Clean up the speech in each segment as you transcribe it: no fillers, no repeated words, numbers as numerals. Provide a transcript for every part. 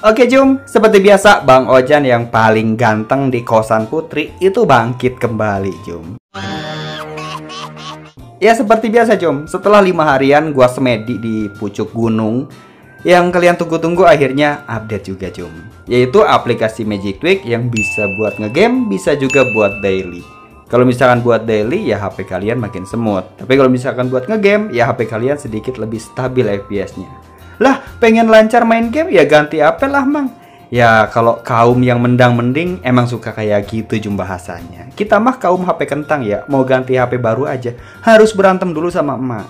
Oke Jum, seperti biasa Bang Ojan yang paling ganteng di kosan Putri itu bangkit kembali Jum. Ya seperti biasa Jum, setelah 5 harian gua semedi di pucuk gunung, yang kalian tunggu-tunggu akhirnya update juga Jum, yaitu aplikasi Magic Tweak yang bisa buat ngegame, bisa juga buat daily. Kalau misalkan buat daily ya HP kalian makin semut, tapi kalau misalkan buat ngegame ya HP kalian sedikit lebih stabil FPS-nya. Lah, pengen lancar main game ya ganti HP lah mang. Ya kalau kaum yang mendang-mending emang suka kayak gitu Jum bahasanya. Kita mah kaum HP kentang ya, mau ganti HP baru aja harus berantem dulu sama emak.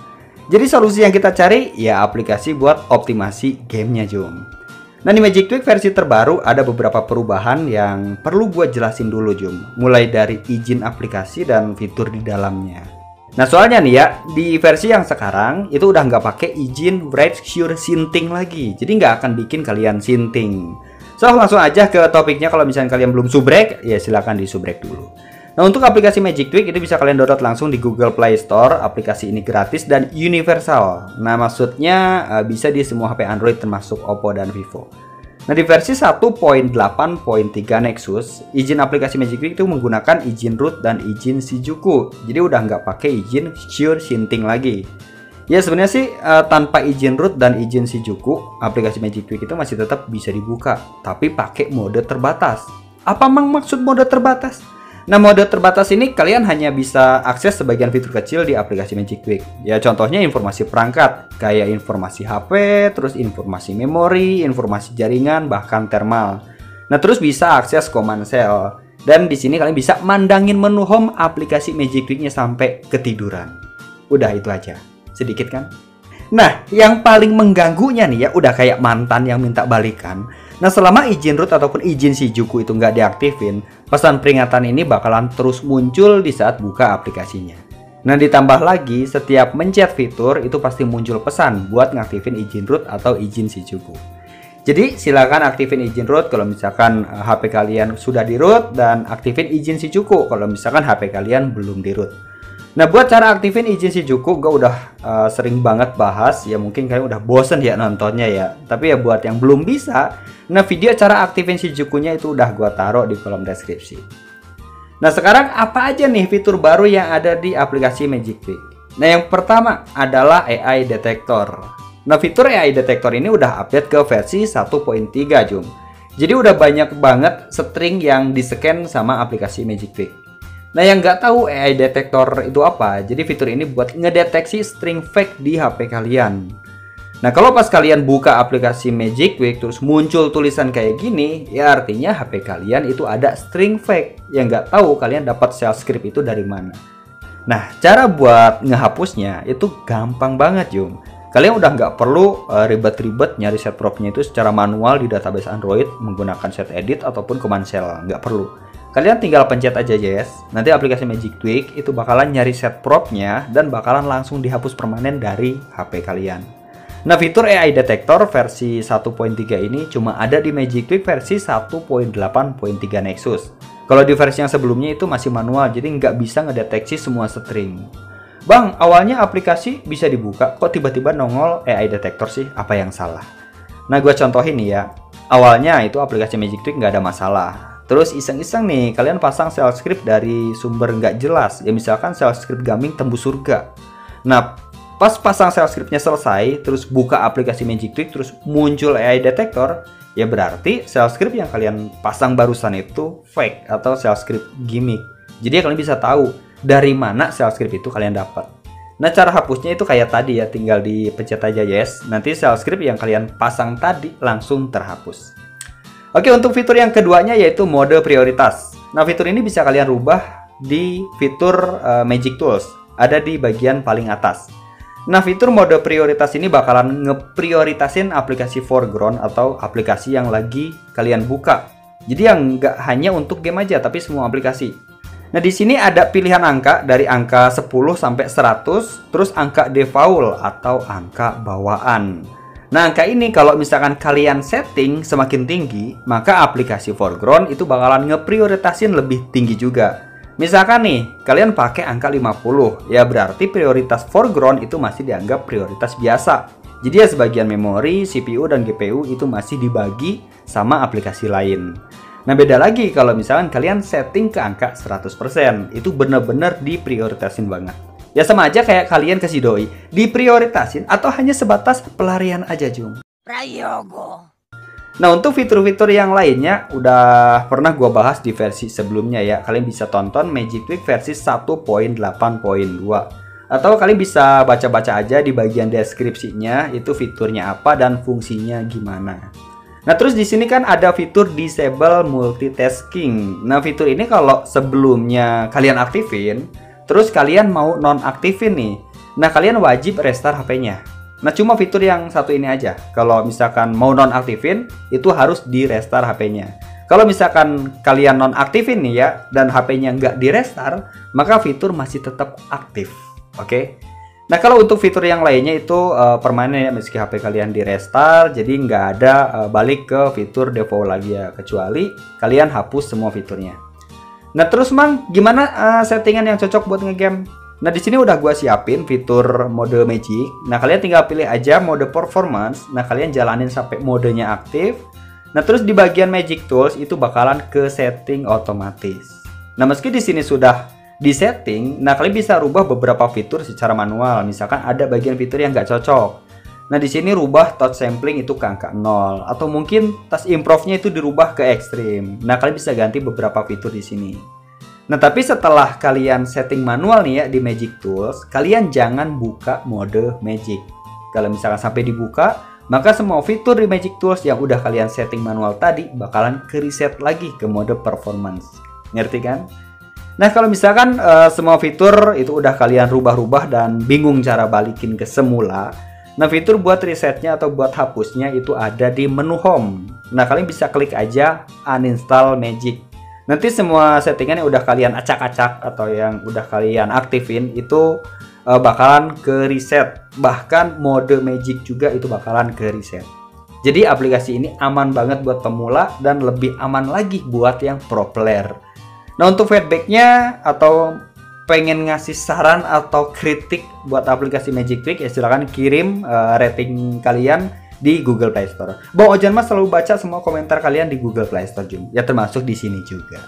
Jadi solusi yang kita cari ya aplikasi buat optimasi gamenya Jum. Nah di Magic Tweak versi terbaru ada beberapa perubahan yang perlu gue jelasin dulu Jum. Mulai dari izin aplikasi dan fitur di dalamnya. Nah soalnya nih ya, di versi yang sekarang itu udah nggak pakai izin write sure synthing lagi. Jadi nggak akan bikin kalian synthing. So langsung aja ke topiknya. Kalau misalnya kalian belum subrek, ya silahkan di subrek dulu. Nah untuk aplikasi Magic Tweak itu bisa kalian download langsung di Google Play Store. Aplikasi ini gratis dan universal. Nah maksudnya bisa di semua HP Android termasuk Oppo dan Vivo. Nah di versi 1.8.3 Nexus, izin aplikasi Magic Tweak itu menggunakan izin root dan izin Shijuku. Jadi udah nggak pakai izin sure synthing lagi. Ya sebenarnya sih tanpa izin root dan izin Shijuku, aplikasi Magic Tweak itu masih tetap bisa dibuka, tapi pakai mode terbatas. Apa mang maksud mode terbatas? Nah mode terbatas ini kalian hanya bisa akses sebagian fitur kecil di aplikasi Magic Tweak. Ya contohnya informasi perangkat, kayak informasi HP, terus informasi memori, informasi jaringan, bahkan thermal. Nah terus bisa akses command cell. Dan di sini kalian bisa mandangin menu home aplikasi Magic Tweak-nya sampai ketiduran. Udah itu aja. Sedikit kan? Nah yang paling mengganggunya nih ya udah kayak mantan yang minta balikan. Nah selama izin root ataupun izin Shijuku itu nggak diaktifin, pesan peringatan ini bakalan terus muncul di saat buka aplikasinya. Nah ditambah lagi setiap mencet fitur itu pasti muncul pesan buat ngaktifin izin root atau izin Shijuku. Jadi silakan aktifin izin root kalau misalkan HP kalian sudah di root, dan aktifin izin Shijuku kalau misalkan HP kalian belum di root. Nah buat cara aktifin izin Shijuku gue udah sering banget bahas, ya mungkin kalian udah bosen ya nontonnya ya. Tapi ya buat yang belum bisa, nah video cara aktifin Shijukunya itu udah gue taruh di kolom deskripsi. Nah sekarang apa aja nih fitur baru yang ada di aplikasi Magic Tweak? Nah yang pertama adalah AI Detector. Nah fitur AI Detector ini udah update ke versi 1.3 Jum. Jadi udah banyak banget string yang di-scan sama aplikasi Magic Tweak. Nah yang nggak tahu AI Detector itu apa, jadi fitur ini buat ngedeteksi string fake di HP kalian. Nah kalau pas kalian buka aplikasi Magic Tweak terus muncul tulisan kayak gini, ya artinya HP kalian itu ada string fake. Yang nggak tahu kalian dapat shell script itu dari mana. Nah cara buat ngehapusnya itu gampang banget Jum. Kalian udah nggak perlu ribet-ribet nyari set propnya itu secara manual di database Android menggunakan set edit ataupun command shell, nggak perlu. Kalian tinggal pencet aja yes, nanti aplikasi Magic Tweak itu bakalan nyari set propnya dan bakalan langsung dihapus permanen dari HP kalian. Nah fitur AI Detector versi 1.3 ini cuma ada di Magic Tweak versi 1.8.3 Nexus. Kalau di versi yang sebelumnya itu masih manual, jadi nggak bisa ngedeteksi semua string. Bang, awalnya aplikasi bisa dibuka, kok tiba-tiba nongol AI Detector sih? Apa yang salah? Nah gue contohin nih ya, awalnya itu aplikasi Magic Tweak nggak ada masalah. Terus iseng-iseng nih, kalian pasang shell script dari sumber nggak jelas. Ya misalkan shell script gaming tembus surga. Nah, pas pasang shell scriptnya selesai, terus buka aplikasi Magic Tweak, terus muncul AI Detector, ya berarti shell script yang kalian pasang barusan itu fake atau shell script gimmick. Jadi kalian bisa tahu dari mana shell script itu kalian dapat. Nah, cara hapusnya itu kayak tadi ya, tinggal dipencet aja yes. Nanti shell script yang kalian pasang tadi langsung terhapus. Oke, untuk fitur yang keduanya yaitu mode prioritas. Nah, fitur ini bisa kalian rubah di fitur Magic Tools. Ada di bagian paling atas. Nah, fitur mode prioritas ini bakalan ngeprioritasin aplikasi foreground atau aplikasi yang lagi kalian buka. Jadi yang nggak hanya untuk game aja, tapi semua aplikasi. Nah, di sini ada pilihan angka dari angka 10 sampai 100, terus angka default atau angka bawaan. Nah angka ini kalau misalkan kalian setting semakin tinggi, maka aplikasi foreground itu bakalan ngeprioritasin lebih tinggi juga. Misalkan nih, kalian pakai angka 50, ya berarti prioritas foreground itu masih dianggap prioritas biasa. Jadi ya sebagian memori, CPU, dan GPU itu masih dibagi sama aplikasi lain. Nah beda lagi kalau misalkan kalian setting ke angka 100%, itu bener-bener diprioritasin banget. Ya sama aja kayak kalian kasih doi, diprioritasin atau hanya sebatas pelarian aja Jum. Prayogo. Nah untuk fitur-fitur yang lainnya udah pernah gua bahas di versi sebelumnya ya. Kalian bisa tonton Magic Tweak versi 1.8.2. Atau kalian bisa baca-baca aja di bagian deskripsinya itu fiturnya apa dan fungsinya gimana. Nah, terus di sini kan ada fitur disable multitasking. Nah, fitur ini kalau sebelumnya kalian aktifin, terus kalian mau nonaktifin nih. Nah, kalian wajib restart HP-nya. Nah, cuma fitur yang satu ini aja. Kalau misalkan mau nonaktifin, itu harus di restart HP-nya. Kalau misalkan kalian nonaktifin nih ya, dan HP-nya nggak di restart, maka fitur masih tetap aktif. Oke. Nah kalau untuk fitur yang lainnya itu permanen ya, meski HP kalian di restart, jadi nggak ada balik ke fitur default lagi ya, kecuali kalian hapus semua fiturnya. Nah terus Mang, gimana settingan yang cocok buat ngegame? Nah di sini udah gua siapin fitur mode Magic. Nah kalian tinggal pilih aja mode performance. Nah kalian jalanin sampai modenya aktif. Nah terus di bagian Magic Tools itu bakalan ke setting otomatis. Nah meski di sini sudah di setting, nah kalian bisa rubah beberapa fitur secara manual. Misalkan ada bagian fitur yang nggak cocok. Nah di sini rubah touch sampling itu ke angka 0, atau mungkin touch improve-nya itu dirubah ke ekstrim. Nah kalian bisa ganti beberapa fitur di sini. Nah tapi setelah kalian setting manual nih ya di Magic Tools, kalian jangan buka mode Magic. Kalau misalkan sampai dibuka, maka semua fitur di Magic Tools yang udah kalian setting manual tadi bakalan ke reset lagi ke mode performance. Ngerti kan? Nah kalau misalkan semua fitur itu udah kalian rubah-rubah dan bingung cara balikin ke semula, nah fitur buat resetnya atau buat hapusnya itu ada di menu home. Nah kalian bisa klik aja uninstall Magic. Nanti semua settingan yang udah kalian acak-acak atau yang udah kalian aktifin itu bakalan ke reset. Bahkan mode Magic juga itu bakalan ke reset. Jadi aplikasi ini aman banget buat pemula dan lebih aman lagi buat yang pro player. Nah untuk feedbacknya atau pengen ngasih saran atau kritik buat aplikasi Magic Tweak ya silahkan kirim rating kalian di Google Play Store. Bang Ojan mas selalu baca semua komentar kalian di Google Play Store Jum. Ya termasuk di sini juga.